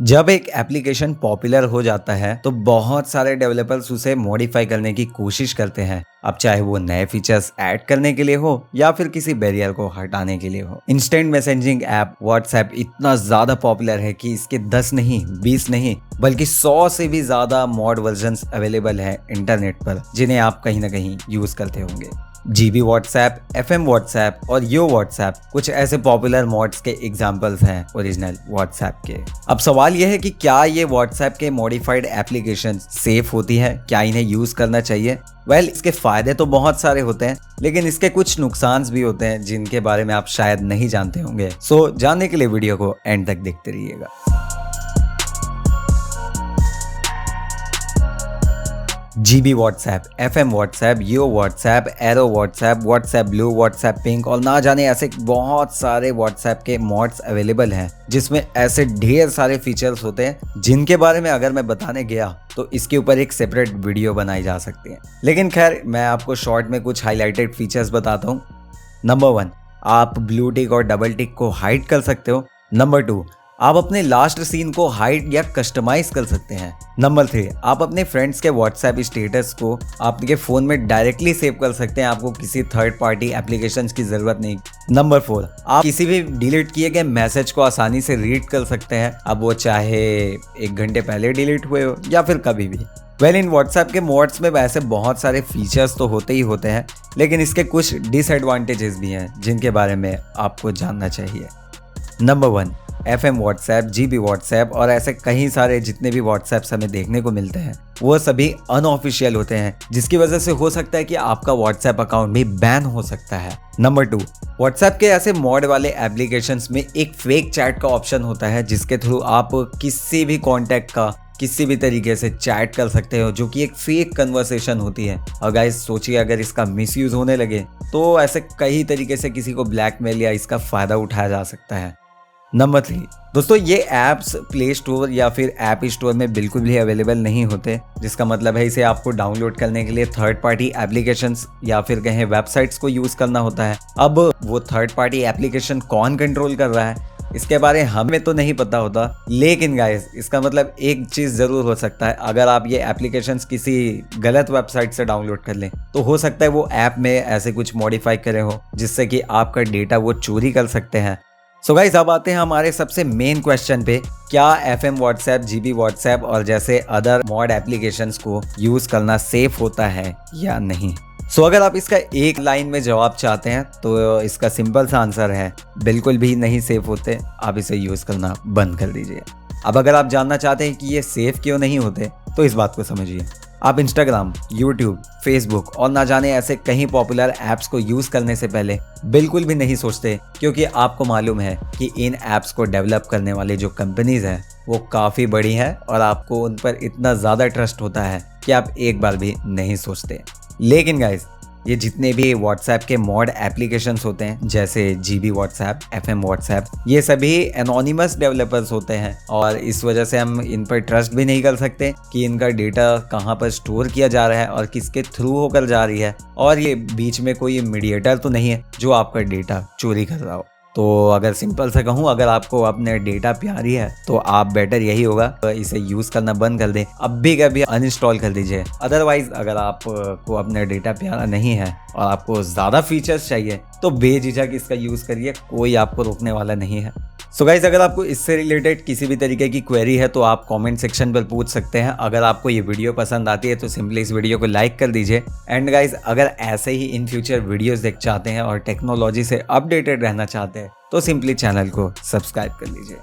जब एक application popular हो जाता है तो बहुत सारे डेवलपर्स उसे मॉडिफाई करने की कोशिश करते हैं। अब चाहे वो नए फीचर्स ऐड करने के लिए हो या फिर किसी बैरियर को हटाने के लिए हो। इंस्टेंट मैसेजिंग ऐप व्हाट्सएप इतना ज्यादा पॉपुलर है कि इसके 10 नहीं 20 नहीं बल्कि 100 से भी ज्यादा मॉड वर्जन्स अवेलेबल है इंटरनेट पर, जिन्हें आप कहीं ना कहीं यूज करते होंगे। जीबी व्हाट्सएप, एफएम व्हाट्सएप और यो व्हाट्सएप कुछ ऐसे पॉपुलर मॉड्स के एग्जांपल्स हैं ओरिजिनल व्हाट्सएप के। अब सवाल यह है कि क्या ये व्हाट्सएप के मॉडिफाइड एप्लीकेशन सेफ होती है, क्या इन्हें यूज करना चाहिए? इसके फायदे तो बहुत सारे होते हैं, लेकिन इसके कुछ नुकसान भी होते हैं जिनके बारे में आप शायद नहीं जानते होंगे। जानने के लिए वीडियो को एंड तक देखते रहिएगा। GB WhatsApp, FM WhatsApp, yo WhatsApp, aero WhatsApp, WhatsApp blue, WhatsApp pink और ना जाने ऐसे बहुत सारे व्हाट्सएप के मॉड्स अवेलेबल हैं, जिसमें ऐसे ढेर सारे फीचर्स होते हैं जिनके बारे में अगर मैं बताने गया तो इसके ऊपर एक सेपरेट वीडियो बनाई जा सकती है। लेकिन खैर, मैं आपको शॉर्ट में कुछ हाईलाइटेड फीचर्स बताता हूँ। नंबर 1, आप ब्लू टिक और डबल टिक को हाइड कर सकते हो। नंबर 2, आप अपने लास्ट सीन को हाइड या कस्टमाइज कर सकते हैं। नंबर 3, आप अपने फ्रेंड्स के व्हाट्सएप स्टेटस को आपके फोन में डायरेक्टली सेव कर सकते हैं, आपको किसी थर्ड पार्टी एप्लीकेशंस की जरूरत नहीं। नंबर 4, आप किसी भी डिलीट किए गए मैसेज को आसानी से रीड कर सकते हैं, अब वो चाहे 1 घंटे पहले डिलीट हुए हो या फिर कभी भी। इन व्हाट्सएप के मोड्स में वैसे बहुत सारे फीचर्स तो होते ही होते हैं, लेकिन इसके कुछ डिसएडवांटेजेस भी हैं जिनके बारे में आपको जानना चाहिए। Number 1, FM WhatsApp, GB WhatsApp और ऐसे कई सारे जितने भी व्हाट्सएप्स हमें देखने को मिलते हैं वो सभी अनऑफिशियल होते हैं, जिसकी वजह से हो सकता है कि आपका व्हाट्सएप अकाउंट भी बैन हो सकता है। नंबर 2, व्हाट्सएप के ऐसे मॉड वाले एप्लीकेशंस में एक फेक चैट का ऑप्शन होता है, जिसके थ्रू आप किसी भी कॉन्टैक्ट का किसी भी तरीके से चैट कर सकते हो, जो कि एक फेक कन्वर्सेशन होती है। और गाइस सोचिए, अगर इसका मिसयूज होने लगे तो ऐसे कई तरीके से किसी को ब्लैकमेल या इसका फायदा उठाया जा सकता है। नंबर 3, दोस्तों ये ऐप्स प्ले स्टोर या फिर ऐप स्टोर में बिल्कुल भी अवेलेबल नहीं होते, जिसका मतलब है इसे आपको डाउनलोड करने के लिए थर्ड पार्टी एप्लीकेशंस या फिर कहीं वेबसाइट्स को यूज करना होता है। अब वो थर्ड पार्टी एप्लीकेशन कौन कंट्रोल कर रहा है इसके बारे हमें तो नहीं पता होता, लेकिन गाइस इसका मतलब एक चीज जरूर हो सकता है, अगर आप ये एप्लीकेशंस किसी गलत वेबसाइट से डाउनलोड कर लें तो हो सकता है वो ऐप में ऐसे कुछ मॉडिफाई करे हो जिससे कि आपका डेटा वो चोरी कर सकते हैं। गाइस अब आते हैं हमारे सबसे मेन क्वेश्चन पे, क्या एफएम व्हाट्सएप, जीबी व्हाट्सएप और जैसे अदर मॉड एप्लीकेशंस को यूज करना सेफ होता है या नहीं? अगर आप इसका एक लाइन में जवाब चाहते हैं तो इसका सिंपल सा आंसर है, बिल्कुल भी नहीं सेफ होते, आप इसे यूज करना बंद कर दीजिए। अब अगर आप जानना चाहते हैं कि ये सेफ क्यों नहीं होते तो इस बात को समझिए। आप इंस्टाग्राम, यूट्यूब, फेसबुक और ना जाने ऐसे कई पॉपुलर ऐप्स को यूज करने से पहले बिल्कुल भी नहीं सोचते, क्योंकि आपको मालूम है कि इन ऐप्स को डेवलप करने वाले जो कंपनीज हैं वो काफ़ी बड़ी हैं और आपको उन पर इतना ज़्यादा ट्रस्ट होता है कि आप एक बार भी नहीं सोचते। लेकिन गाइज, ये जितने भी व्हाट्सएप के मॉड एप्लीकेशंस होते हैं जैसे जीबी व्हाट्सएप, एफएम व्हाट्सएप, ये सभी एनोनिमस डेवलपर्स होते हैं और इस वजह से हम इन पर ट्रस्ट भी नहीं कर सकते कि इनका डेटा कहाँ पर स्टोर किया जा रहा है और किसके थ्रू होकर जा रही है, और ये बीच में कोई मीडिएटर तो नहीं है जो आपका डेटा चोरी कर रहा हो। तो अगर सिंपल से कहूँ, अगर आपको अपने डेटा प्यारी है तो आप बेटर यही होगा तो इसे यूज करना बंद कर दें, अब भी कभी अनइंस्टॉल कर दीजिए। अदरवाइज अगर आपको अपना डेटा प्यारा नहीं है और आपको ज़्यादा फीचर्स चाहिए तो बेझिझक इसका यूज़ करिए, कोई आपको रोकने वाला नहीं है। गाइज, अगर आपको इससे रिलेटेड किसी भी तरीके की क्वेरी है तो आप कमेंट सेक्शन पर पूछ सकते हैं। अगर आपको ये वीडियो पसंद आती है तो सिंपली इस वीडियो को लाइक कर दीजिए। एंड गाइज, अगर ऐसे ही इन फ्यूचर वीडियोस देख चाहते हैं और टेक्नोलॉजी से अपडेटेड रहना चाहते हैं तो सिंपली चैनल को सब्सक्राइब कर लीजिए।